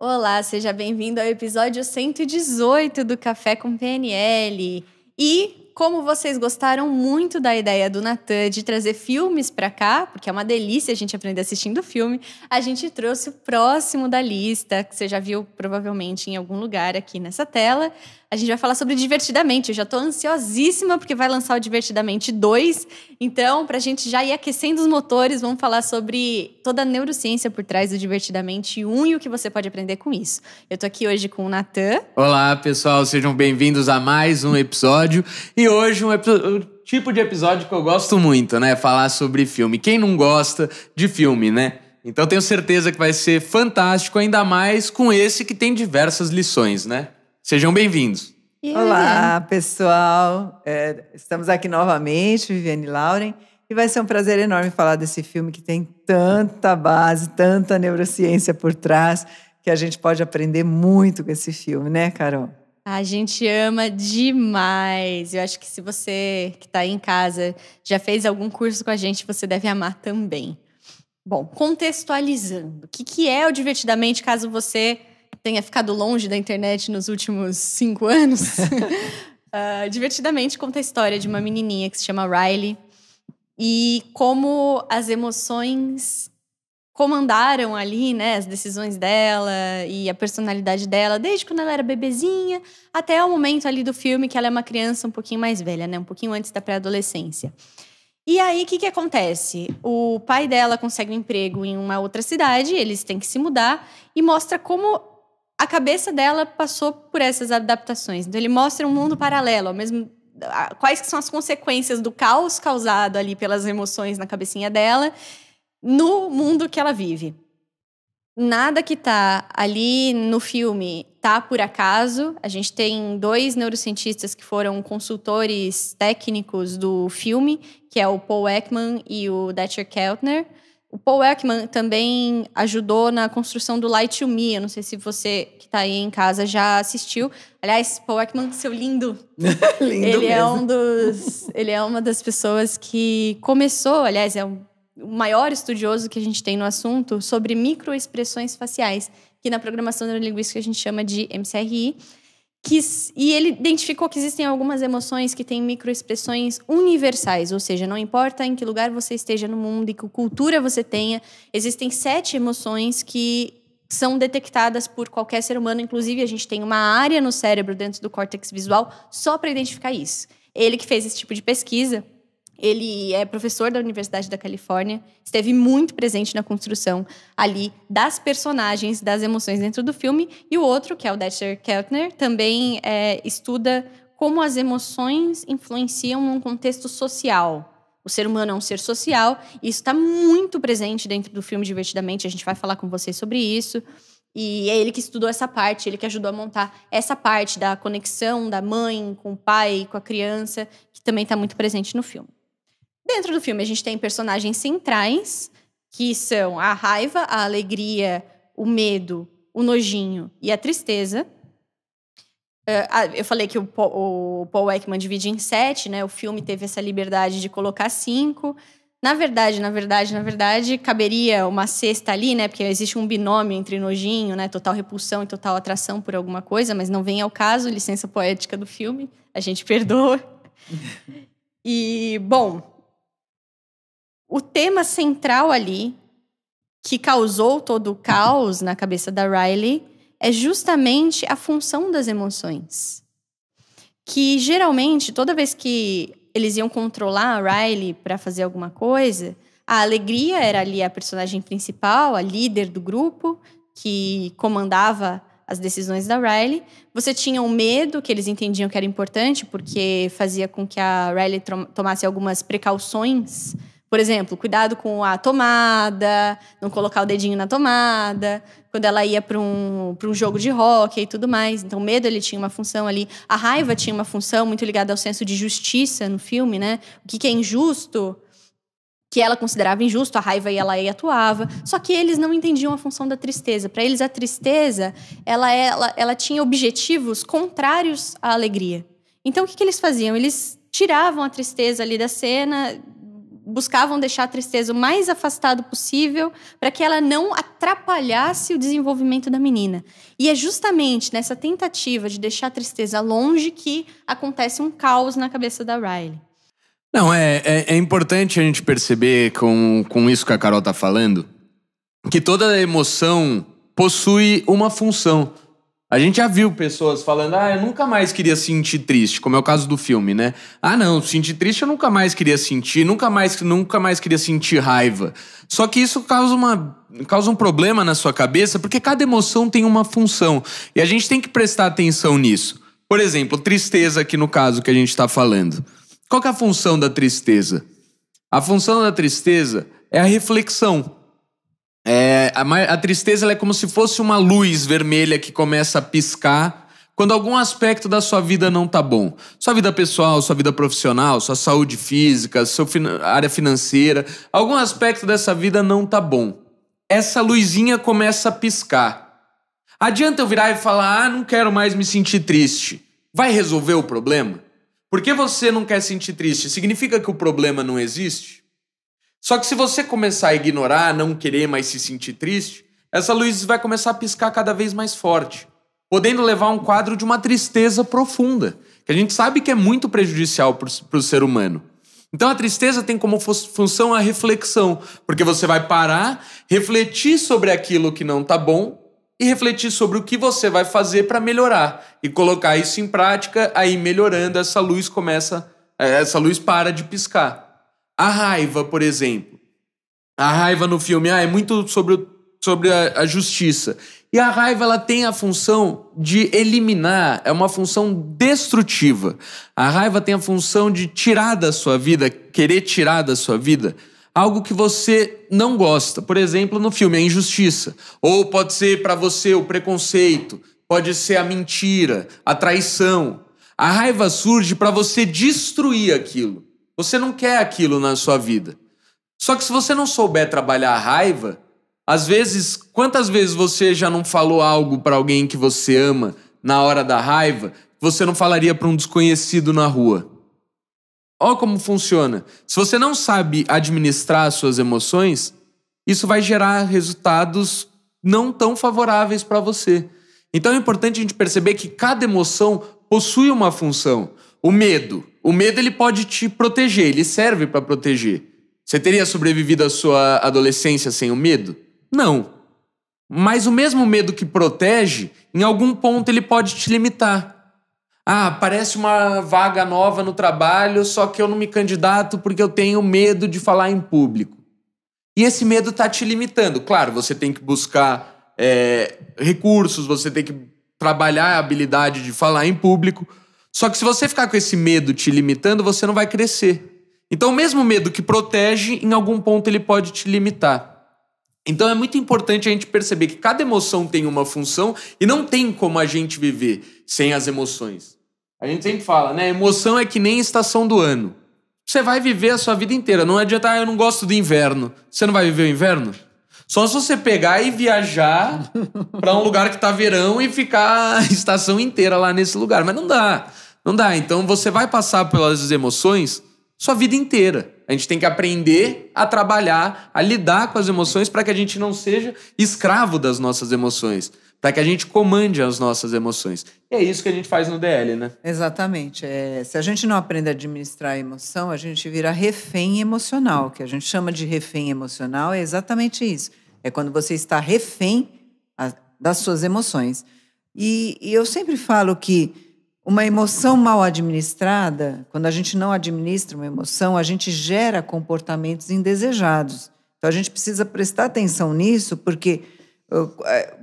Olá, seja bem-vindo ao episódio 118 do Café com PNL. E como vocês gostaram muito da ideia do Natan de trazer filmes para cá, porque é uma delícia a gente aprender assistindo filme, a gente trouxe o próximo da lista, que você já viu provavelmente em algum lugar aqui nessa tela. A gente vai falar sobre Divertidamente. Eu já estou ansiosíssima porque vai lançar o Divertidamente 2. Então, para a gente já ir aquecendo os motores, vamos falar sobre toda a neurociência por trás do Divertidamente 1 e o que você pode aprender com isso. Eu estou aqui hoje com o Natan. Olá, pessoal. Sejam bem-vindos a mais um episódio. E hoje um tipo de episódio que eu gosto muito, né? Falar sobre filme. Quem não gosta de filme, né? Então, tenho certeza que vai ser fantástico, ainda mais com esse que tem diversas lições, né? Sejam bem-vindos. Olá, pessoal. Estamos aqui novamente, Viviane e Lauren, e vai ser um prazer enorme falar desse filme que tem tanta base, tanta neurociência por trás, que a gente pode aprender muito com esse filme, né, Carol? A gente ama demais. Eu acho que se você que está aí em casa já fez algum curso com a gente, você deve amar também. Bom, contextualizando, o que é o Divertidamente, caso você tenha ficado longe da internet nos últimos 5 anos. Divertidamente conta a história de uma menininha que se chama Riley e como as emoções comandaram ali, né, as decisões dela e a personalidade dela, desde quando ela era bebezinha até o momento ali do filme que ela é uma criança um pouquinho mais velha, né, um pouquinho antes da pré-adolescência. E aí, o que acontece? O pai dela consegue um emprego em uma outra cidade, eles têm que se mudar, e mostra como a cabeça dela passou por essas adaptações. Então, ele mostra um mundo paralelo, quais que são as consequências do caos causado ali pelas emoções na cabecinha dela, no mundo que ela vive. Nada que tá ali no filme tá por acaso. A gente tem 2 neurocientistas que foram consultores técnicos do filme, que é o Paul Ekman e o Dacher Keltner. O Paul Ekman também ajudou na construção do Lie to Me. Eu não sei se você que está aí em casa já assistiu. Aliás, Paul Ekman, seu lindo. Lindo Ele é uma das pessoas que começou, aliás, o maior estudioso que a gente tem no assunto sobre microexpressões faciais, que na programação neurolinguística a gente chama de MCRI. E ele identificou que existem algumas emoções que têm microexpressões universais, ou seja, não importa em que lugar você esteja no mundo e que cultura você tenha, existem 7 emoções que são detectadas por qualquer ser humano. Inclusive, a gente tem uma área no cérebro dentro do córtex visual só para identificar isso. Ele que fez esse tipo de pesquisa. Ele é professor da Universidade da Califórnia, esteve muito presente na construção ali das personagens, das emoções dentro do filme. E o outro, que é o Dacher Keltner, também estuda como as emoções influenciam num contexto social. O ser humano é um ser social e isso está muito presente dentro do filme Divertidamente. A gente vai falar com vocês sobre isso. E é ele que estudou essa parte, ele que ajudou a montar essa parte da conexão da mãe com o pai, com a criança, que também está muito presente no filme. Dentro do filme, a gente tem personagens centrais, que são a raiva, a alegria, o medo, o nojinho e a tristeza. Eu falei que o Paul Ekman divide em 7, né? O filme teve essa liberdade de colocar 5. Na verdade, caberia uma sexta ali, né? Porque existe um binômio entre nojinho, né? Total repulsão e total atração por alguma coisa, mas não vem ao caso, licença poética do filme, a gente perdoa. E, bom, o tema central ali, que causou todo o caos na cabeça da Riley, é justamente a função das emoções. Que, geralmente, toda vez que eles iam controlar a Riley para fazer alguma coisa, a alegria era ali a personagem principal, a líder do grupo, que comandava as decisões da Riley. Você tinha o medo, que eles entendiam que era importante, porque fazia com que a Riley tomasse algumas precauções. Por exemplo, cuidado com a tomada, não colocar o dedinho na tomada, quando ela ia para um jogo de hóquei e tudo mais. Então, o medo, ele tinha uma função ali. A raiva tinha uma função muito ligada ao senso de justiça no filme, né? O que é injusto, que ela considerava injusto, a raiva ia lá e atuava. Só que eles não entendiam a função da tristeza. Para eles, a tristeza, ela tinha objetivos contrários à alegria. Então, o que eles faziam? Eles tiravam a tristeza ali da cena, buscavam deixar a tristeza o mais afastado possível para que ela não atrapalhasse o desenvolvimento da menina. E é justamente nessa tentativa de deixar a tristeza longe que acontece um caos na cabeça da Riley. Não, é importante a gente perceber com isso que a Carol tá falando, que toda emoção possui uma função. A gente já viu pessoas falando, eu nunca mais queria sentir triste, como é o caso do filme, né? Não, sentir triste eu nunca mais queria sentir, nunca mais queria sentir raiva. Só que isso causa um problema na sua cabeça, porque cada emoção tem uma função. E a gente tem que prestar atenção nisso. Por exemplo, tristeza aqui no caso que a gente tá falando. Qual que é a função da tristeza? A função da tristeza é a reflexão. A tristeza ela é como se fosse uma luz vermelha que começa a piscar quando algum aspecto da sua vida não tá bom. Sua vida pessoal, sua vida profissional, sua saúde física, sua área financeira. Algum aspecto dessa vida não tá bom. Essa luzinha começa a piscar. Adianta eu virar e falar, não quero mais me sentir triste. Vai resolver o problema? Por que você não quer sentir triste? Significa que o problema não existe? Só que se você começar a ignorar, não querer mais se sentir triste, essa luz vai começar a piscar cada vez mais forte, podendo levar a um quadro de uma tristeza profunda, que a gente sabe que é muito prejudicial para o ser humano. Então a tristeza tem como função a reflexão, porque você vai parar, refletir sobre aquilo que não está bom e refletir sobre o que você vai fazer para melhorar e colocar isso em prática, aí melhorando, essa luz para de piscar. A raiva, por exemplo. A raiva no filme é muito sobre a justiça. E a raiva ela tem a função de eliminar, é uma função destrutiva. A raiva tem a função de tirar da sua vida, querer tirar da sua vida, algo que você não gosta. Por exemplo, no filme, a injustiça. Ou pode ser para você o preconceito, pode ser a mentira, a traição. A raiva surge para você destruir aquilo. Você não quer aquilo na sua vida. Só que se você não souber trabalhar a raiva, às vezes, quantas vezes você já não falou algo para alguém que você ama na hora da raiva, que você não falaria para um desconhecido na rua? Olha como funciona. Se você não sabe administrar as suas emoções, isso vai gerar resultados não tão favoráveis para você. Então é importante a gente perceber que cada emoção possui uma função. O medo ele pode te proteger, ele serve para proteger. Você teria sobrevivido à sua adolescência sem o medo? Não. Mas o mesmo medo que protege, em algum ponto ele pode te limitar. Aparece uma vaga nova no trabalho, só que eu não me candidato porque eu tenho medo de falar em público. E esse medo está te limitando. Claro, você tem que buscar recursos, você tem que trabalhar a habilidade de falar em público. Só que se você ficar com esse medo te limitando, você não vai crescer. Então, o mesmo medo que protege, em algum ponto ele pode te limitar. Então, é muito importante a gente perceber que cada emoção tem uma função e não tem como a gente viver sem as emoções. A gente sempre fala, né? Emoção é que nem estação do ano. Você vai viver a sua vida inteira. Não adianta, eu não gosto do inverno. Você não vai viver o inverno? Só se você pegar e viajar para um lugar que tá verão e ficar a estação inteira lá nesse lugar. Mas não dá. Não dá. Então você vai passar pelas emoções sua vida inteira. A gente tem que aprender a trabalhar, a lidar com as emoções para que a gente não seja escravo das nossas emoções. Para que a gente comande as nossas emoções. E é isso que a gente faz no DL, né? Exatamente. Se a gente não aprende a administrar a emoção, a gente vira refém emocional. O que a gente chama de refém emocional é exatamente isso. É quando você está refém das suas emoções. E eu sempre falo que uma emoção mal administrada, quando a gente não administra uma emoção, a gente gera comportamentos indesejados. Então, a gente precisa prestar atenção nisso, porque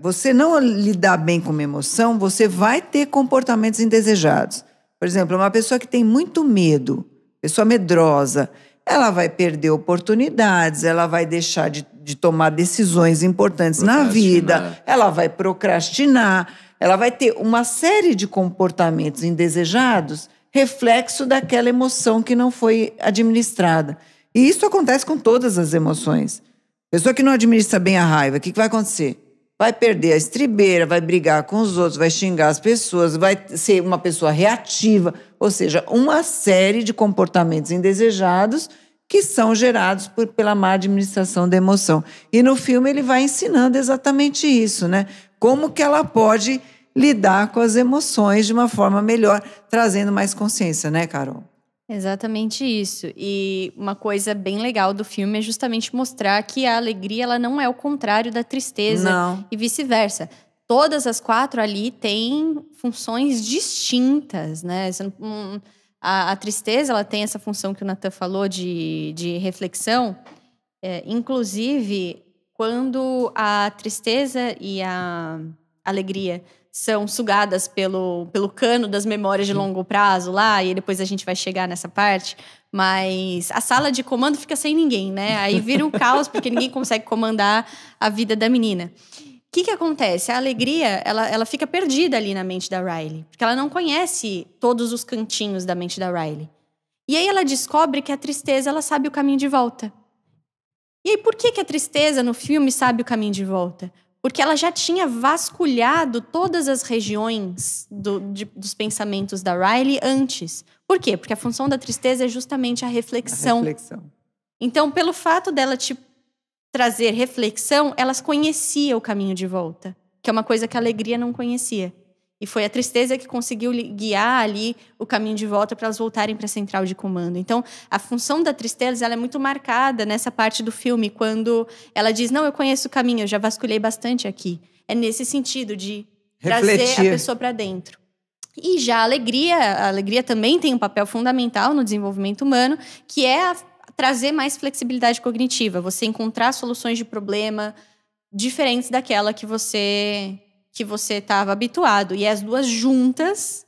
você não lidar bem com uma emoção, você vai ter comportamentos indesejados. Por exemplo, uma pessoa que tem muito medo, pessoa medrosa, ela vai perder oportunidades, ela vai deixar de tomar decisões importantes na vida, ela vai procrastinar, ela vai ter uma série de comportamentos indesejados, reflexo daquela emoção que não foi administrada. E isso acontece com todas as emoções. Pessoa que não administra bem a raiva, o que vai acontecer? Vai perder a estribeira, vai brigar com os outros, vai xingar as pessoas, vai ser uma pessoa reativa, ou seja, uma série de comportamentos indesejados que são gerados pela má administração da emoção. E no filme ele vai ensinando exatamente isso, né? Como que ela pode lidar com as emoções de uma forma melhor, trazendo mais consciência, né, Carol? Exatamente isso. E uma coisa bem legal do filme é justamente mostrar que a alegria ela não é o contrário da tristeza Não. e vice-versa. Todas as 4 ali têm funções distintas, né? A tristeza ela tem essa função que o Nathan falou de reflexão. Inclusive, quando a tristeza e a alegria são sugadas pelo cano das memórias de longo prazo lá, e depois a gente vai chegar nessa parte, mas a sala de comando fica sem ninguém, né? Aí vira um caos, porque ninguém consegue comandar a vida da menina. O que acontece? A alegria, ela fica perdida ali na mente da Riley, porque ela não conhece todos os cantinhos da mente da Riley. E aí ela descobre que a tristeza, ela sabe o caminho de volta. E aí por que a tristeza no filme sabe o caminho de volta? Porque ela já tinha vasculhado todas as regiões dos pensamentos da Riley antes. Por quê? Porque a função da tristeza é justamente a reflexão. A reflexão. Então, pelo fato dela trazer reflexão, elas conheciam o caminho de volta, que é uma coisa que a alegria não conhecia. E foi a tristeza que conseguiu guiar ali o caminho de volta para elas voltarem para a central de comando. Então, a função da tristeza ela é muito marcada nessa parte do filme, quando ela diz, não, eu conheço o caminho, eu já vasculhei bastante aqui. É nesse sentido de trazer a pessoa para dentro. E já a alegria também tem um papel fundamental no desenvolvimento humano, que é trazer mais flexibilidade cognitiva, você encontrar soluções de problema diferentes daquela que você estava habituado. E as duas juntas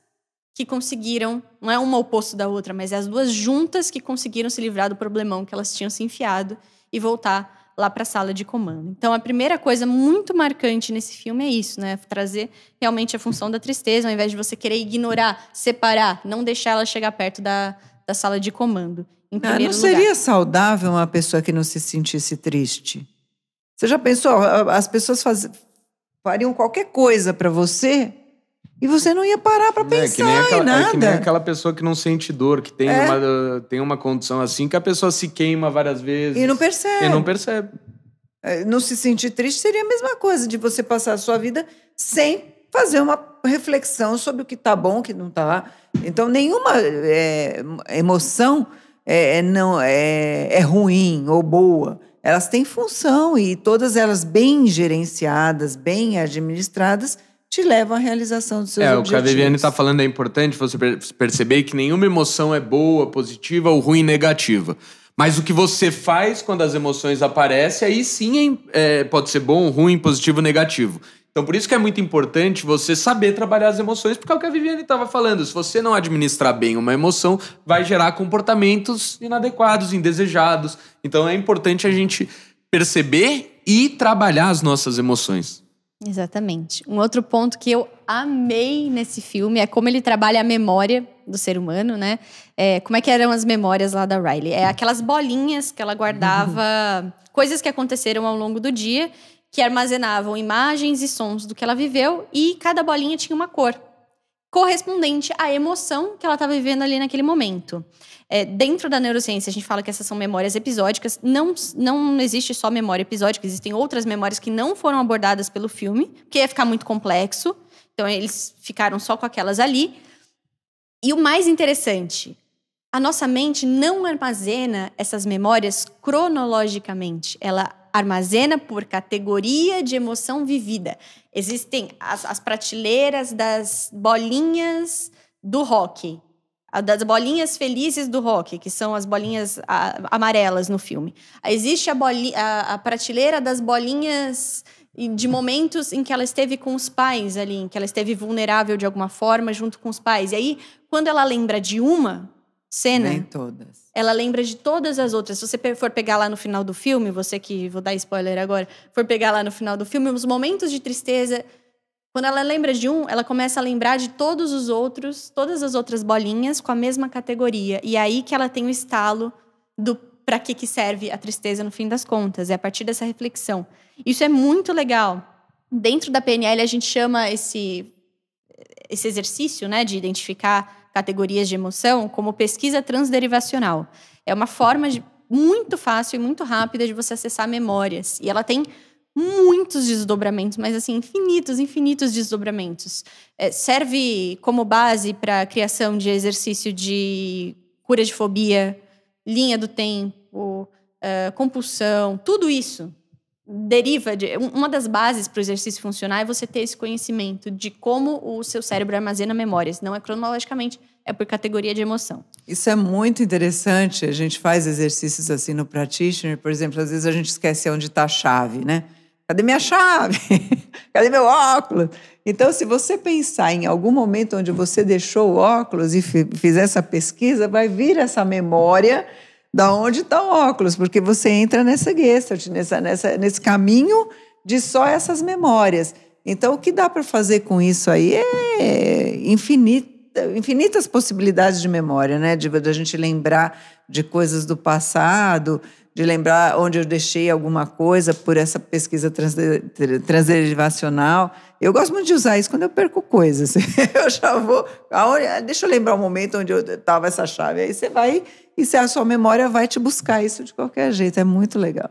que conseguiram, não é uma oposto da outra, mas é as duas juntas que conseguiram se livrar do problemão que elas tinham se enfiado e voltar lá para a sala de comando. Então, a primeira coisa muito marcante nesse filme é isso, né? Trazer realmente a função da tristeza, ao invés de você querer ignorar, separar, não deixar ela chegar perto da sala de comando. Não seria saudável uma pessoa que não se sentisse triste? Você já pensou? As pessoas fariam qualquer coisa para você e você não ia parar para pensar em nada. É que nem aquela pessoa que não sente dor, que tem uma condição assim, que a pessoa se queima várias vezes. E não percebe. Não se sentir triste seria a mesma coisa de você passar a sua vida sem fazer uma reflexão sobre o que está bom, o que não está. Então, nenhuma emoção não é ruim ou boa. Elas têm função e todas elas bem gerenciadas, bem administradas, te levam à realização dos seus objetivos. O que a Viviane está falando é importante você perceber que nenhuma emoção é boa, positiva ou ruim, negativa. Mas o que você faz quando as emoções aparecem, aí sim pode ser bom, ruim, positivo, negativo. Então, por isso que é muito importante você saber trabalhar as emoções, porque é o que a Viviane estava falando. Se você não administrar bem uma emoção, vai gerar comportamentos inadequados, indesejados. Então, é importante a gente perceber e trabalhar as nossas emoções. Exatamente. Um outro ponto que eu amei nesse filme é como ele trabalha a memória do ser humano, né? Como é que eram as memórias lá da Riley? Aquelas bolinhas que ela guardava, coisas que aconteceram ao longo do dia, que armazenavam imagens e sons do que ela viveu, e cada bolinha tinha uma cor correspondente à emoção que ela estava vivendo ali naquele momento. Dentro da neurociência, a gente fala que essas são memórias episódicas. Não existe só memória episódica, existem outras memórias que não foram abordadas pelo filme, porque ia ficar muito complexo. Então, eles ficaram só com aquelas ali. E o mais interessante, a nossa mente não armazena essas memórias cronologicamente. Ela armazena por categoria de emoção vivida. Existem as prateleiras das bolinhas do rock, das bolinhas felizes do rock, que são as bolinhas amarelas no filme. Existe a prateleira das bolinhas de momentos em que ela esteve com os pais ali, em que ela esteve vulnerável de alguma forma junto com os pais. E aí, quando ela lembra de uma cena, nem todas. Ela lembra de todas as outras. Se você for pegar lá no final do filme, você que, vou dar spoiler agora, for pegar lá no final do filme, os momentos de tristeza, quando ela lembra de um, ela começa a lembrar de todos os outros, todas as outras bolinhas com a mesma categoria. E é aí que ela tem o estalo do para que serve a tristeza no fim das contas. É a partir dessa reflexão. Isso é muito legal. Dentro da PNL, a gente chama esse exercício, né, de identificar categorias de emoção como pesquisa transderivacional. É uma forma muito fácil e muito rápida de você acessar memórias. E ela tem muitos desdobramentos, mas assim, infinitos desdobramentos. Serve como base para a criação de exercício de cura de fobia, linha do tempo, compulsão, tudo isso deriva de... Uma das bases para o exercício funcionar é você ter esse conhecimento de como o seu cérebro armazena memórias. Não é cronologicamente, é por categoria de emoção. Isso é muito interessante. A gente faz exercícios assim no Practitioner. Por exemplo, às vezes a gente esquece onde está a chave, né? Cadê minha chave? Cadê meu óculos? Então, se você pensar em algum momento onde você deixou o óculos e fizer essa pesquisa, vai vir essa memória da onde está o óculos, porque você entra nessa Gestalt, nesse caminho de só essas memórias. Então, o que dá para fazer com isso aí é infinitas possibilidades de memória, né? De a gente lembrar de coisas do passado, de lembrar onde eu deixei alguma coisa por essa pesquisa transderivacional. Eu gosto muito de usar isso quando eu perco coisas. Eu já vou... Deixa eu lembrar um momento onde estava essa chave. Aí você vai... E se a sua memória vai te buscar isso de qualquer jeito. É muito legal.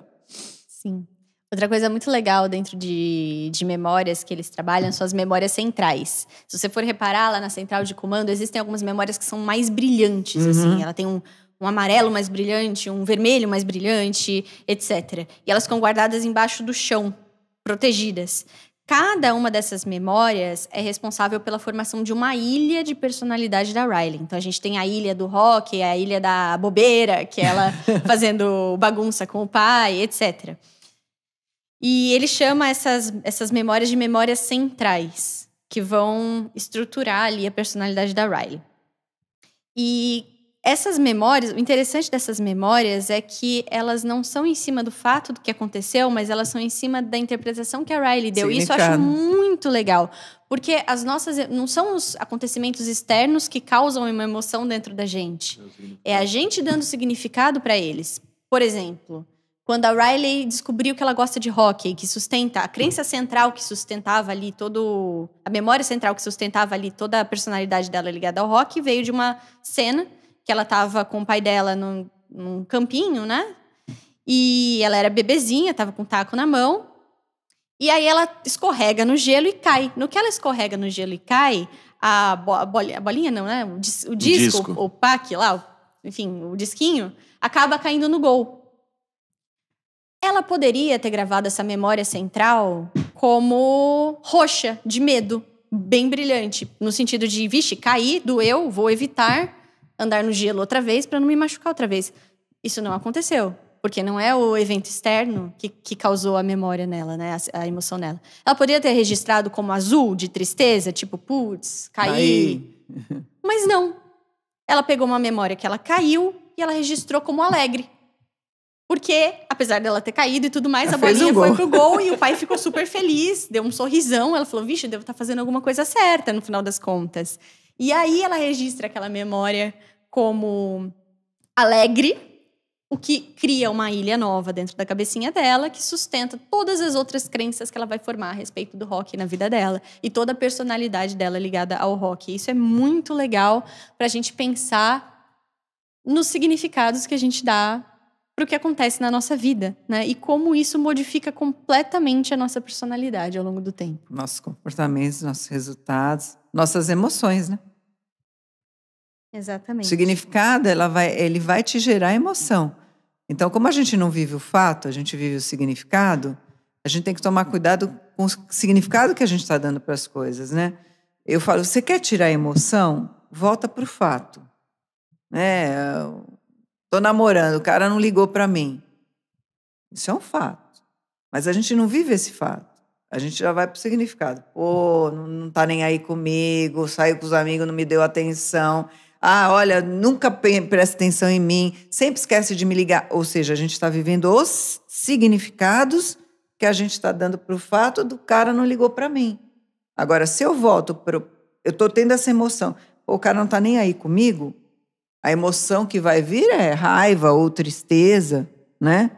Sim. Outra coisa muito legal dentro de memórias que eles trabalham são as memórias centrais. Se você for reparar lá na central de comando, existem algumas memórias que são mais brilhantes. Assim. Ela tem um amarelo mais brilhante, um vermelho mais brilhante, etc. E elas ficam guardadas embaixo do chão, protegidas. Cada uma dessas memórias é responsável pela formação de uma ilha de personalidade da Riley. Então, a gente tem a ilha do rock, a ilha da bobeira, que é ela fazendo bagunça com o pai, etc. E ele chama essas memórias de memórias centrais, que vão estruturar ali a personalidade da Riley. E essas memórias, o interessante dessas memórias é que elas não são em cima do fato do que aconteceu, mas elas são em cima da interpretação que a Riley deu. E isso eu acho muito legal, porque as nossas não são os acontecimentos externos que causam uma emoção dentro da gente. É a gente dando significado para eles. Por exemplo, quando a Riley descobriu que ela gosta de hockey, que sustenta a crença central que sustentava ali a memória central que sustentava ali toda a personalidade dela ligada ao hockey, veio de uma cena que ela estava com o pai dela num campinho, né? E ela era bebezinha, estava com um taco na mão. E aí ela escorrega no gelo e cai. No que ela escorrega no gelo e cai, a bolinha não, né? O disco, o puck lá, enfim, o disquinho, acaba caindo no gol. Ela poderia ter gravado essa memória central como roxa, de medo, bem brilhante. No sentido de, vixe, caí, doeu, vou evitar andar no gelo outra vez para não me machucar outra vez. Isso não aconteceu, porque não é o evento externo que causou a memória nela, né? A emoção nela. Ela poderia ter registrado como azul, de tristeza, tipo, putz, caí. Mas não. Ela pegou uma memória que ela caiu e ela registrou como alegre. Porque, apesar dela ter caído e tudo mais, a bolinha foi pro gol e o pai ficou super feliz, deu um sorrisão. Ela falou, vixe, eu devo estar fazendo alguma coisa certa no final das contas. E aí ela registra aquela memória como alegre, o que cria uma ilha nova dentro da cabecinha dela, que sustenta todas as outras crenças que ela vai formar a respeito do rock na vida dela e toda a personalidade dela ligada ao rock. Isso é muito legal para a gente pensar nos significados que a gente dá para o que acontece na nossa vida, né? E como isso modifica completamente a nossa personalidade ao longo do tempo. Nossos comportamentos, nossos resultados, nossas emoções, né? Exatamente. O significado, ele vai te gerar emoção. Então, como a gente não vive o fato, a gente vive o significado, a gente tem que tomar cuidado com o significado que a gente está dando para as coisas, né? Eu falo, você quer tirar a emoção? Volta para o fato. Estou namorando, o cara não ligou para mim. Isso é um fato. Mas a gente não vive esse fato. A gente já vai para o significado. Pô, não está nem aí comigo, saiu com os amigos, não me deu atenção. Ah, olha, nunca presta atenção em mim, sempre esquece de me ligar. Ou seja, a gente está vivendo os significados que a gente está dando para o fato do cara não ligou para mim. Agora, se eu volto para... Eu estou tendo essa emoção. Pô, o cara não está nem aí comigo. A emoção que vai vir é raiva ou tristeza, né?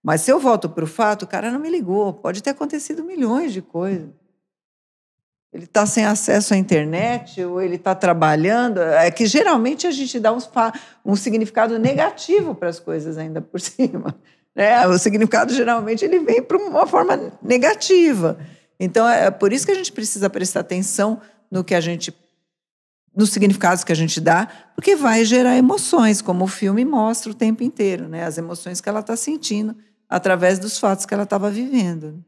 Mas se eu volto para o fato, o cara não me ligou. Pode ter acontecido milhões de coisas. ele está sem acesso à internet, ou ele está trabalhando. É que geralmente a gente dá um significado negativo para as coisas ainda por cima. Né? O significado geralmente ele vem para uma forma negativa. Então é por isso que a gente precisa prestar atenção nos significados que a gente dá, porque vai gerar emoções, como o filme mostra o tempo inteiro, né? As emoções que ela está sentindo através dos fatos que ela estava vivendo.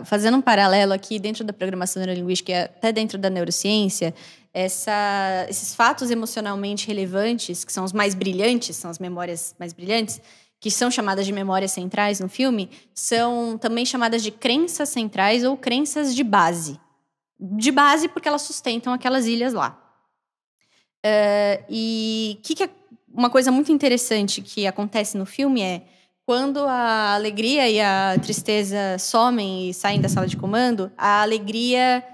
Fazendo um paralelo aqui dentro da programação neurolinguística e até dentro da neurociência, esses fatos emocionalmente relevantes, que são os mais brilhantes, são as memórias mais brilhantes, que são chamadas de memórias centrais no filme, são também chamadas de crenças centrais ou crenças de base. De base porque elas sustentam aquelas ilhas lá. Uma coisa muito interessante que acontece no filme é quando a alegria e a tristeza somem e saem da sala de comando, a alegria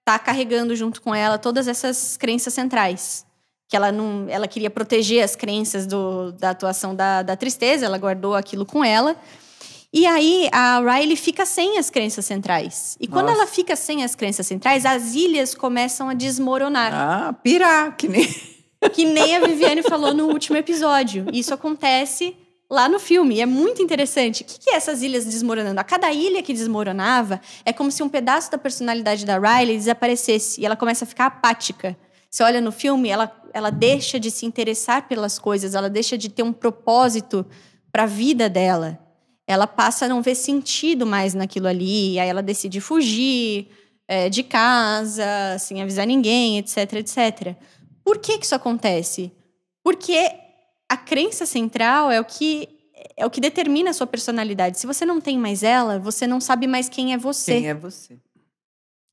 está carregando junto com ela todas essas crenças centrais. Que ela queria proteger as crenças da atuação da tristeza, ela guardou aquilo com ela. E aí a Riley fica sem as crenças centrais. E quando ela fica sem as crenças centrais, as ilhas começam a desmoronar. Pirar, que nem a Viviane falou no último episódio. Isso acontece lá no filme. E é muito interessante. O que é essas ilhas desmoronando? A cada ilha que desmoronava, é como se um pedaço da personalidade da Riley desaparecesse. E ela começa a ficar apática. Você olha no filme, ela deixa de se interessar pelas coisas. Ela deixa de ter um propósito para a vida dela. Ela passa a não ver sentido mais naquilo ali. E aí ela decide fugir de casa, sem avisar ninguém, etc, etc. Por que isso acontece? Porque a crença central é o que determina a sua personalidade. Se você não tem mais ela, você não sabe mais quem é você. Quem é você.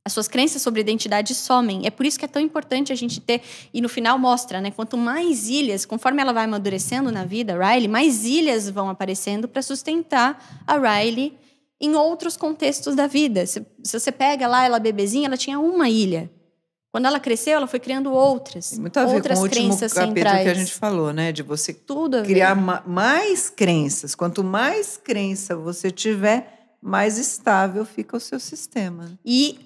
As suas crenças sobre identidade somem. É por isso que é tão importante a gente ter... E no final mostra, né? Quanto mais ilhas, conforme ela vai amadurecendo na vida, Riley, mais ilhas vão aparecendo para sustentar a Riley em outros contextos da vida. Se você pega lá, ela bebezinha, ela tinha uma ilha. Quando ela cresceu, ela foi criando outras. Tem muito a ver outras com o último crenças capítulo centrais. que a gente falou, né? De você Tudo criar mais crenças. Quanto mais crença você tiver, mais estável fica o seu sistema. E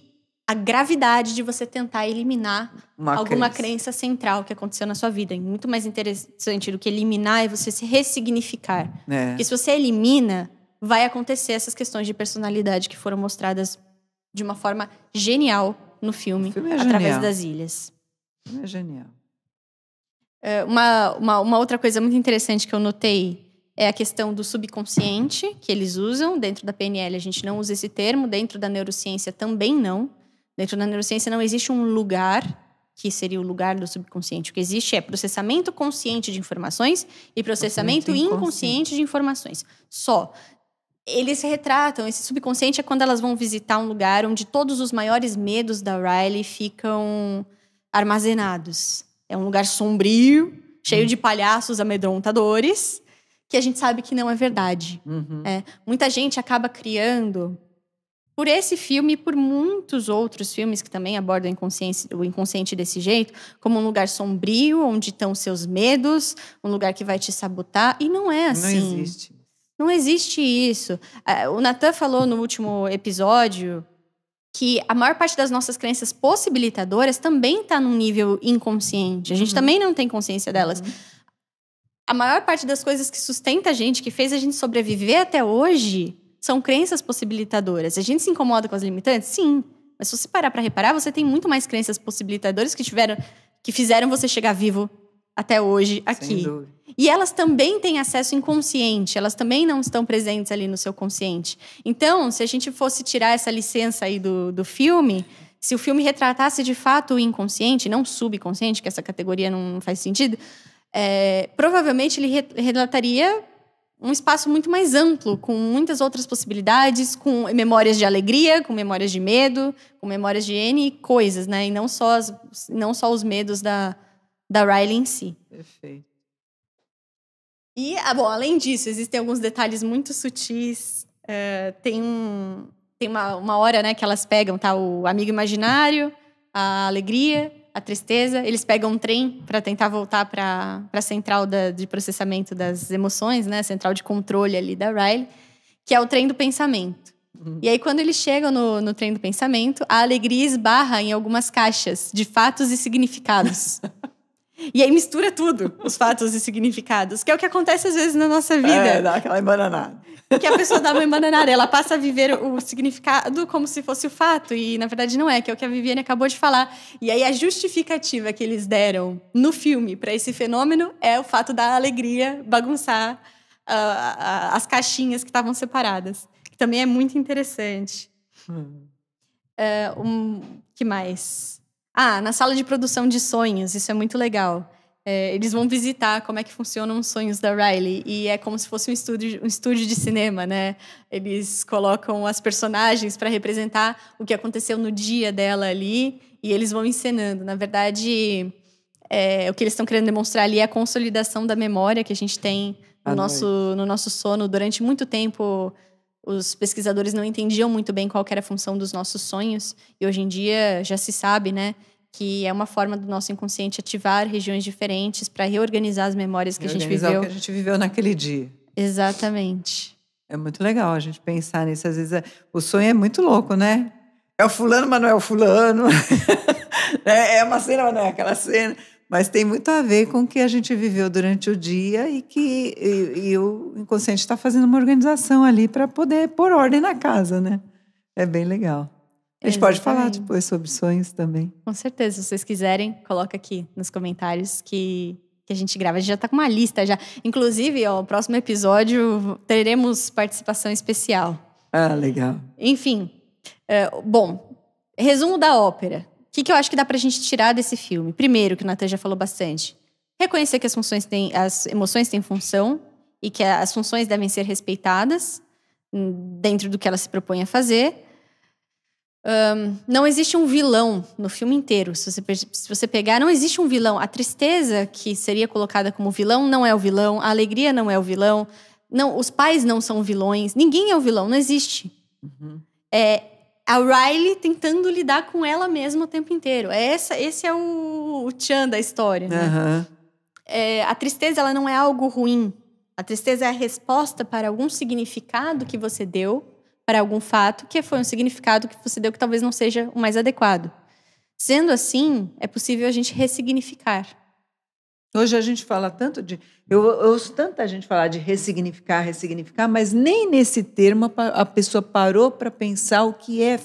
a gravidade de você tentar eliminar alguma crença central que aconteceu na sua vida. E muito mais interessante do que eliminar é você se ressignificar. Porque se você elimina, vai acontecer essas questões de personalidade que foram mostradas de uma forma genial no filme através das ilhas. O filme é genial. Uma outra coisa muito interessante que eu notei é a questão do subconsciente que eles usam. Dentro da PNL a gente não usa esse termo, dentro da neurociência também não. Dentro da neurociência não existe um lugar que seria o lugar do subconsciente. O que existe é processamento consciente de informações e processamento inconsciente de informações. Só. Eles retratam, esse subconsciente é quando elas vão visitar um lugar onde todos os maiores medos da Riley ficam armazenados. É um lugar sombrio, cheio de palhaços amedrontadores, que a gente sabe que não é verdade. Muita gente acaba criando, por esse filme e por muitos outros filmes que também abordam o inconsciente desse jeito, como um lugar sombrio, onde estão seus medos, um lugar que vai te sabotar, e não é assim. Não existe. Não existe isso. O Nathan falou no último episódio que a maior parte das nossas crenças possibilitadoras também está num nível inconsciente. A gente também não tem consciência delas. A maior parte das coisas que sustenta a gente, que fez a gente sobreviver até hoje, são crenças possibilitadoras. A gente se incomoda com as limitantes? Sim. Mas se você parar para reparar, você tem muito mais crenças possibilitadoras que fizeram você chegar vivo até hoje aqui. Sem dúvida. E elas também têm acesso inconsciente, elas também não estão presentes ali no seu consciente. Então, se a gente fosse tirar essa licença aí do filme, se o filme retratasse de fato o inconsciente, não o subconsciente, que essa categoria não faz sentido, provavelmente ele relataria um espaço muito mais amplo, com muitas outras possibilidades, com memórias de alegria, com memórias de medo, com memórias de N coisas, né? E não só os medos da Riley em si. Perfeito. E, além disso, existem alguns detalhes muito sutis. Tem uma hora, né, que elas pegam, tá, o amigo imaginário, a alegria, a tristeza. Eles pegam um trem para tentar voltar para a central de processamento das emoções, né, a central de controle ali da Riley, que é o trem do pensamento. E aí, quando eles chegam no trem do pensamento, a alegria esbarra em algumas caixas de fatos e significados. E aí mistura tudo, os fatos e significados, que é o que acontece às vezes na nossa vida. Dá aquela embananada. Que a pessoa dá uma embananada, ela passa a viver o significado como se fosse o fato, e na verdade não é, que é o que a Viviane acabou de falar. E aí a justificativa que eles deram no filme para esse fenômeno é o fato da alegria bagunçar as caixinhas que estavam separadas. Que também é muito interessante. Que mais? Na sala de produção de sonhos, isso é muito legal. Eles vão visitar como é que funcionam os sonhos da Riley. E é como se fosse um estúdio de cinema, né? Eles colocam as personagens para representar o que aconteceu no dia dela ali. E eles vão encenando. Na verdade, o que eles estão querendo demonstrar ali é a consolidação da memória que a gente tem no nosso sono. Durante muito tempo, os pesquisadores não entendiam muito bem qual que era a função dos nossos sonhos. E hoje em dia já se sabe, né? Que é uma forma do nosso inconsciente ativar regiões diferentes para reorganizar as memórias que a gente viveu. O que a gente viveu naquele dia. Exatamente. É muito legal a gente pensar nisso. Às vezes o sonho é muito louco, né? É o fulano, mas não é o fulano. É uma cena, mas não é aquela cena. Mas tem muito a ver com o que a gente viveu durante o dia e que o inconsciente está fazendo uma organização ali para poder pôr ordem na casa, né? É bem legal. A gente pode falar depois sobre sonhos também. Com certeza, se vocês quiserem, coloca aqui nos comentários que a gente grava. A gente já está com uma lista já. Inclusive, o próximo episódio teremos participação especial. Legal. Enfim, bom, resumo da ópera. O que eu acho que dá pra gente tirar desse filme? Primeiro, que o Nathan já falou bastante, reconhecer que as emoções têm função e que as funções devem ser respeitadas dentro do que ela se propõe a fazer. Não existe um vilão no filme inteiro. Se você pegar, não existe um vilão. A tristeza que seria colocada como vilão não é o vilão. A alegria não é o vilão. Não, os pais não são vilões. Ninguém é o vilão, não existe. A Riley tentando lidar com ela mesma o tempo inteiro. Esse é o tchan da história. Né? A tristeza ela não é algo ruim. A tristeza é a resposta para algum significado que você deu para algum fato, que foi um significado que você deu que talvez não seja o mais adequado. Sendo assim, é possível a gente ressignificar. Hoje a gente fala tanto de... Eu ouço tanta gente falar de ressignificar, mas nem nesse termo a pessoa parou para pensar o que é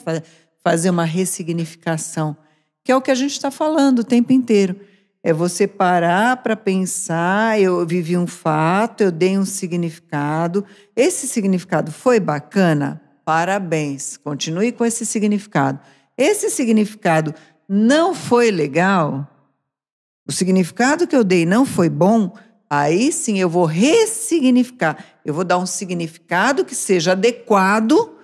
fazer uma ressignificação, que é o que a gente está falando o tempo inteiro. É você parar para pensar, eu vivi um fato, eu dei um significado. Esse significado foi bacana? Parabéns, continue com esse significado. Esse significado não foi legal? O significado que eu dei não foi bom? Aí sim eu vou ressignificar. Eu vou dar um significado que seja adequado,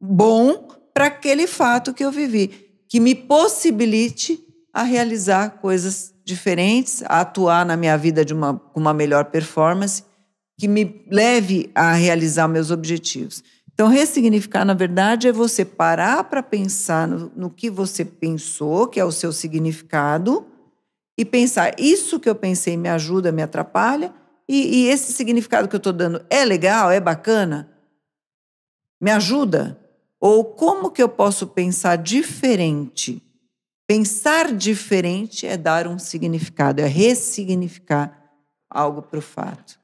bom, para aquele fato que eu vivi, que me possibilite a realizar coisas diferentes, a atuar na minha vida com uma melhor performance, que me leve a realizar meus objetivos. Então, ressignificar, na verdade, é você parar para pensar no que você pensou, que é o seu significado, e pensar, isso que eu pensei me ajuda, me atrapalha, e esse significado que eu estou dando é legal, é bacana? Me ajuda? Ou como que eu posso pensar diferente? Pensar diferente é dar um significado, é ressignificar algo para o fato.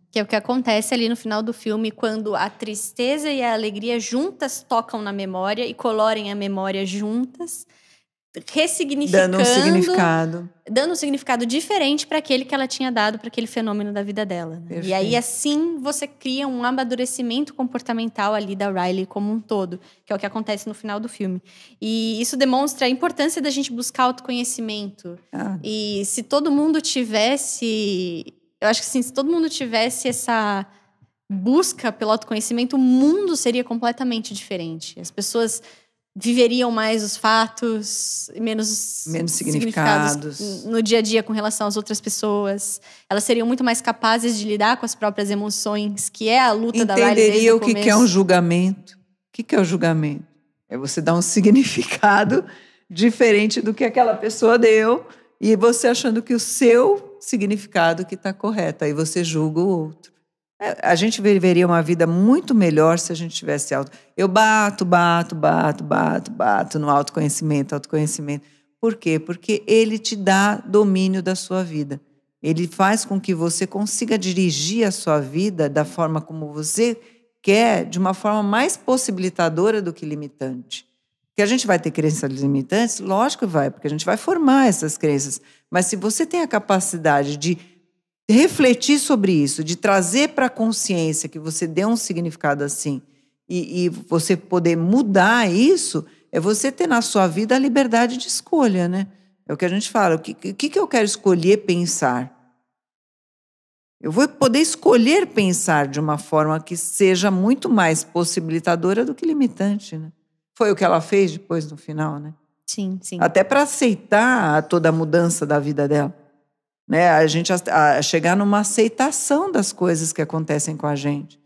Que é o que acontece ali no final do filme, quando a tristeza e a alegria juntas tocam na memória e colorem a memória juntas, ressignificando, dando um significado diferente para aquele que ela tinha dado para aquele fenômeno da vida dela. Né? E aí, assim, você cria um amadurecimento comportamental ali da Riley como um todo, que é o que acontece no final do filme. E isso demonstra a importância da gente buscar autoconhecimento. E se todo mundo tivesse... Eu acho que assim, se todo mundo tivesse essa busca pelo autoconhecimento, o mundo seria completamente diferente. As pessoas viveriam mais os fatos, menos significados no dia a dia com relação às outras pessoas. Elas seriam muito mais capazes de lidar com as próprias emoções, que é a luta da Riley desde o começo. Entenderia o que é um julgamento. O que é o julgamento? É você dar um significado diferente do que aquela pessoa deu e você achando que o seu significado que está correto. Aí você julga o outro. A gente viveria uma vida muito melhor se a gente tivesse Eu bato no autoconhecimento. Por quê? Porque ele te dá domínio da sua vida. Ele faz com que você consiga dirigir a sua vida da forma como você quer, de uma forma mais possibilitadora do que limitante. Que a gente vai ter crenças limitantes? Lógico que vai, porque a gente vai formar essas crenças. Mas se você tem a capacidade de refletir sobre isso, de trazer para a consciência que você deu um significado assim, e você poder mudar isso, é você ter na sua vida a liberdade de escolha, né? É o que a gente fala, o que eu quero escolher pensar? Eu vou poder escolher pensar de uma forma que seja muito mais possibilitadora do que limitante, né? Foi o que ela fez depois, no final, né? Sim, sim. Até para aceitar toda a mudança da vida dela. Né? A gente chegar numa aceitação das coisas que acontecem com a gente.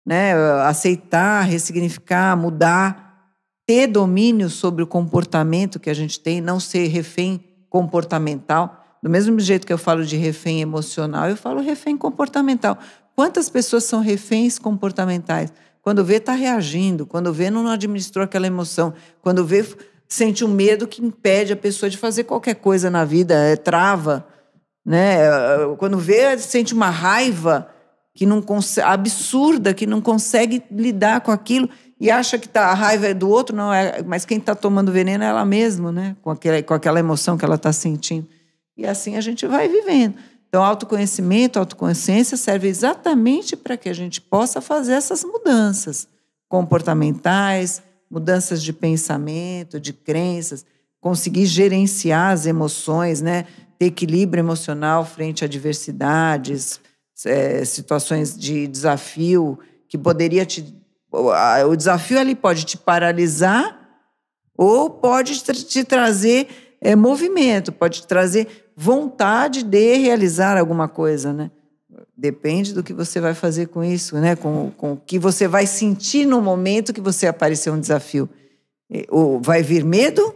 Né? Aceitar, ressignificar, mudar, ter domínio sobre o comportamento que a gente tem, não ser refém comportamental. Do mesmo jeito que eu falo de refém emocional, eu falo refém comportamental. Quantas pessoas são reféns comportamentais? Quando vê, está reagindo. Quando vê, não administrou aquela emoção. Quando vê, sente um medo que impede a pessoa de fazer qualquer coisa na vida, trava. Né? Quando vê, sente uma raiva que não absurda, que não consegue lidar com aquilo e acha que a raiva é do outro, não é, mas quem está tomando veneno é ela mesma, né? Com aquela emoção que ela está sentindo. E assim a gente vai vivendo. Então, autoconhecimento, autoconsciência serve exatamente para que a gente possa fazer essas mudanças comportamentais, mudanças de pensamento, de crenças, conseguir gerenciar as emoções, né? Ter equilíbrio emocional frente a adversidades, situações de desafio que poderia o desafio ali pode te paralisar ou pode te trazer movimento, pode te trazer vontade de realizar alguma coisa, né? Depende do que você vai fazer com isso, né? Com o que você vai sentir no momento que você aparecer um desafio. Ou vai vir medo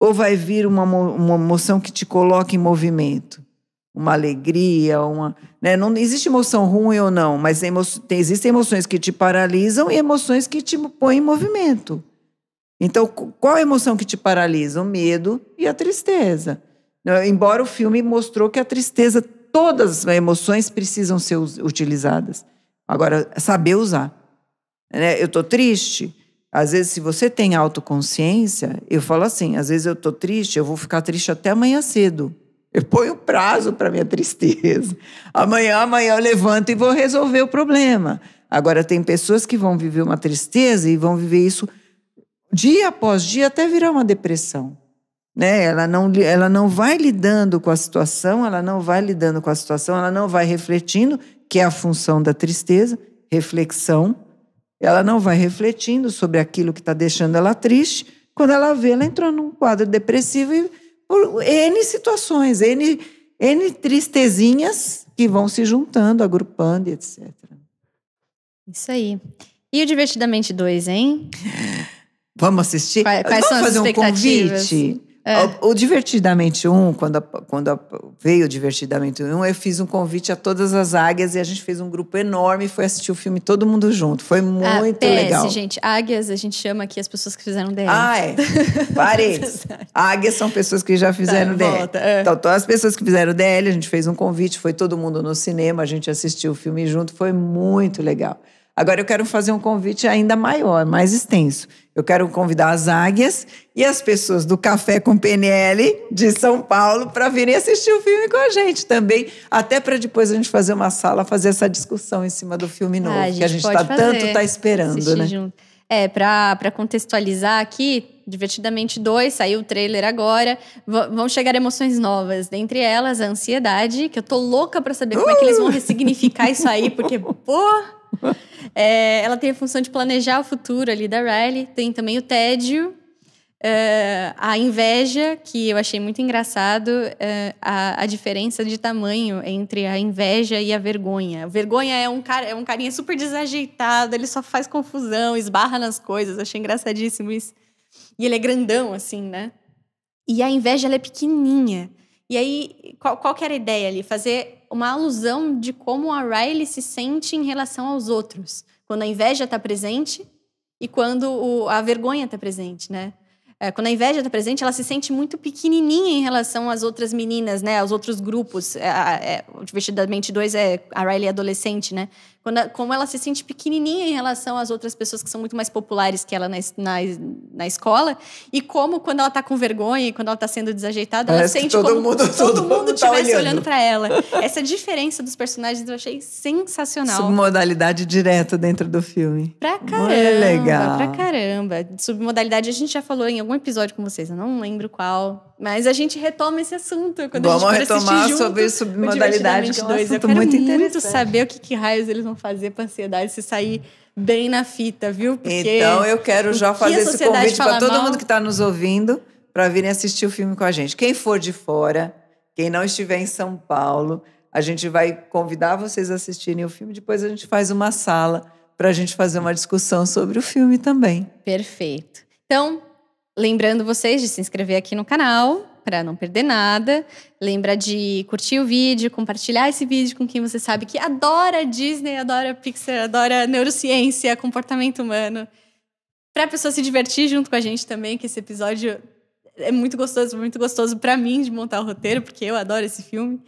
ou vai vir uma emoção que te coloque em movimento? Uma alegria, né? Não existe emoção ruim ou não, mas existem emoções que te paralisam e emoções que te põem em movimento. Então, qual a emoção que te paralisa? O medo e a tristeza. Embora o filme mostrou que a tristeza, todas as emoções precisam ser utilizadas. Agora, saber usar. Né? Eu estou triste. Às vezes, se você tem autoconsciência, eu falo assim, às vezes eu estou triste, eu vou ficar triste até amanhã cedo. Eu ponho prazo para minha tristeza. Amanhã eu levanto e vou resolver o problema. Agora, tem pessoas que vão viver uma tristeza e vão viver isso dia após dia até virar uma depressão. Né? Ela não vai lidando com a situação, ela não vai refletindo, que é a função da tristeza, reflexão. Ela não vai refletindo sobre aquilo que está deixando ela triste. Quando ela vê, ela entrou num quadro depressivo e por N situações, N tristezinhas que vão se juntando, agrupando, etc. Isso aí. E o Divertidamente 2, hein? Vamos assistir? Quais são as fazer expectativas? Um convite? O Divertidamente 1, quando veio o Divertidamente 1, eu fiz um convite a todas as águias e a gente fez um grupo enorme e foi assistir o filme todo mundo junto. Foi muito legal. gente. Águias, a gente chama aqui as pessoas que fizeram DL. Parentes. Águias são pessoas que já fizeram DL. Então, todas as pessoas que fizeram DL, a gente fez um convite, foi todo mundo no cinema, a gente assistiu o filme junto, foi muito legal. Agora eu quero fazer um convite ainda maior, mais extenso. Eu quero convidar as águias e as pessoas do Café com PNL de São Paulo para virem assistir o filme com a gente também. Até para depois a gente fazer uma sala, fazer essa discussão em cima do filme novo, que a gente está esperando, né? Junto. Para contextualizar aqui, Divertidamente 2, saiu o trailer agora. Vão chegar emoções novas. Dentre elas, a ansiedade, que eu tô louca para saber como é que eles vão ressignificar isso aí, porque, ela tem a função de planejar o futuro ali da Riley. Tem também o tédio, a inveja, que eu achei muito engraçado, a diferença de tamanho entre a inveja e a vergonha. A vergonha é um carinha super desajeitado, ele só faz confusão, esbarra nas coisas. Achei engraçadíssimo isso. E ele é grandão, assim, né? E a inveja, ela é pequenininha. E aí, qual que era a ideia ali? Fazer uma alusão de como a Riley se sente em relação aos outros. Quando a inveja está presente e quando a vergonha está presente, né? Quando a inveja está presente, ela se sente muito pequenininha em relação às outras meninas, né? Aos outros grupos. O Divertidamente 2 a Riley adolescente, né? Como ela se sente pequenininha em relação às outras pessoas que são muito mais populares que ela na escola. E como, quando ela está com vergonha e quando ela está sendo desajeitada, ela sente como todo mundo estivesse olhando para ela. Essa diferença dos personagens eu achei sensacional. Submodalidade direta dentro do filme. Pra caramba. Muito legal. Pra caramba. Submodalidade a gente já falou em algum episódio com vocês, eu não lembro qual. Mas a gente retoma esse assunto quando a gente for assistir junto. Vamos retomar sobre submodalidade, que é um assunto muito interessante. Eu quero muito saber o que raios eles vão fazer pra ansiedade se sair bem na fita, viu? Porque então eu quero já fazer esse convite para todo mundo que está nos ouvindo para virem assistir o filme com a gente. Quem for de fora, quem não estiver em São Paulo, a gente vai convidar vocês a assistirem o filme. Depois a gente faz uma sala para a gente fazer uma discussão sobre o filme também. Perfeito. Então, lembrando vocês de se inscrever aqui no canal para não perder nada. Lembra de curtir o vídeo, compartilhar esse vídeo com quem você sabe que adora Disney, adora Pixar, adora neurociência, comportamento humano. Para a pessoa se divertir junto com a gente também, que esse episódio é muito gostoso para mim de montar o roteiro, porque eu adoro esse filme.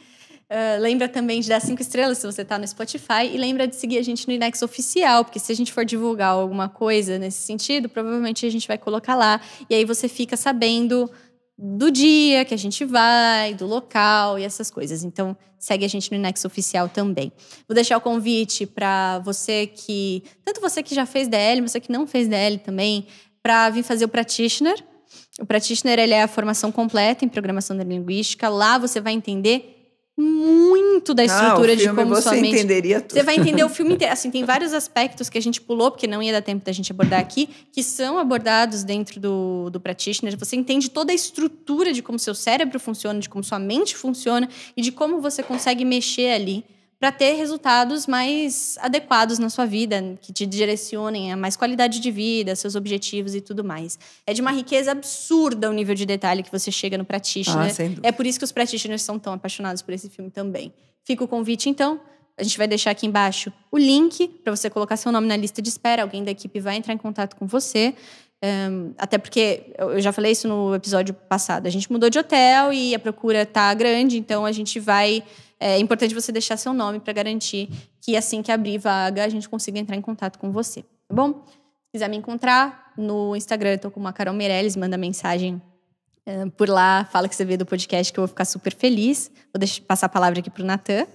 Lembra também de dar 5 estrelas se você está no Spotify e lembra de seguir a gente no INEX Oficial, porque se a gente for divulgar alguma coisa nesse sentido, provavelmente a gente vai colocar lá e aí você fica sabendo do dia que a gente vai, do local e essas coisas. Então, segue a gente no INEX Oficial também. Vou deixar o convite para tanto você que já fez DL, você que não fez DL também, para vir fazer o Practitioner. O Practitioner, ele é a formação completa em programação neurolinguística. Lá você vai entender muito da estrutura de como sua mente... Você entenderia tudo. Você vai entender o filme inteiro. Assim, tem vários aspectos que a gente pulou, porque não ia dar tempo da gente abordar aqui, que são abordados dentro do Practitioner. Você entende toda a estrutura de como seu cérebro funciona, de como sua mente funciona e de como você consegue mexer ali para ter resultados mais adequados na sua vida, que te direcionem a mais qualidade de vida, seus objetivos e tudo mais. É de uma riqueza absurda o nível de detalhe que você chega no Practitioner. É por isso que os Practitioners são tão apaixonados por esse filme também. Fica o convite, então. A gente vai deixar aqui embaixo o link para você colocar seu nome na lista de espera. Alguém da equipe vai entrar em contato com você. Até porque, eu já falei isso no episódio passado, a gente mudou de hotel e a procura tá grande, então a gente vai... É importante você deixar seu nome para garantir que assim que abrir vaga, a gente consiga entrar em contato com você, tá bom? Se quiser me encontrar no Instagram, eu tô com uma Carol Meirelles, manda mensagem por lá, fala que você veio do podcast, que eu vou ficar super feliz. Vou passar a palavra aqui pro Natan.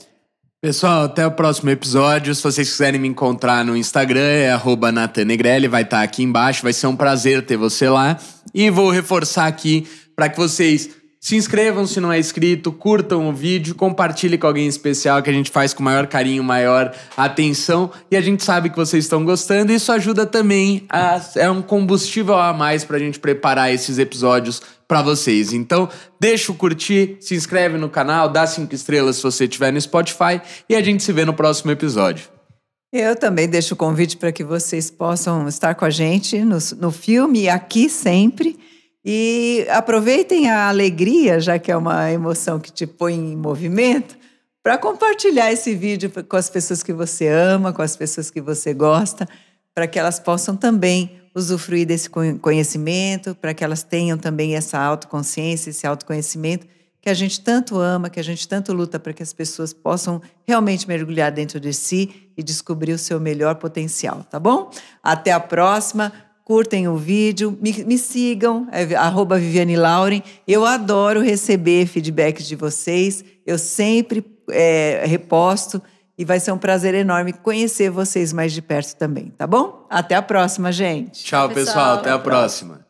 Pessoal, até o próximo episódio. Se vocês quiserem me encontrar no Instagram, é @NatanNegrelli, vai estar aqui embaixo. Vai ser um prazer ter você lá. E vou reforçar aqui para que vocês se inscrevam se não é inscrito, curtam o vídeo, compartilhem com alguém especial, que a gente faz com maior carinho, maior atenção. E a gente sabe que vocês estão gostando. E isso ajuda também, é um combustível a mais pra gente preparar esses episódios pra vocês. Então, deixa o curtir, se inscreve no canal, dá 5 estrelas se você estiver no Spotify. E a gente se vê no próximo episódio. Eu também deixo o convite para que vocês possam estar com a gente no filme e aqui sempre. E aproveitem a alegria, já que é uma emoção que te põe em movimento, para compartilhar esse vídeo com as pessoas que você ama, com as pessoas que você gosta, para que elas possam também usufruir desse conhecimento, para que elas tenham também essa autoconsciência, esse autoconhecimento que a gente tanto ama, que a gente tanto luta para que as pessoas possam realmente mergulhar dentro de si e descobrir o seu melhor potencial, tá bom? Até a próxima! Curtem o vídeo, me sigam, @VivianeLauren. Eu adoro receber feedbacks de vocês, eu sempre reposto e vai ser um prazer enorme conhecer vocês mais de perto também, tá bom? Até a próxima, gente. Tchau, pessoal. Até a próxima.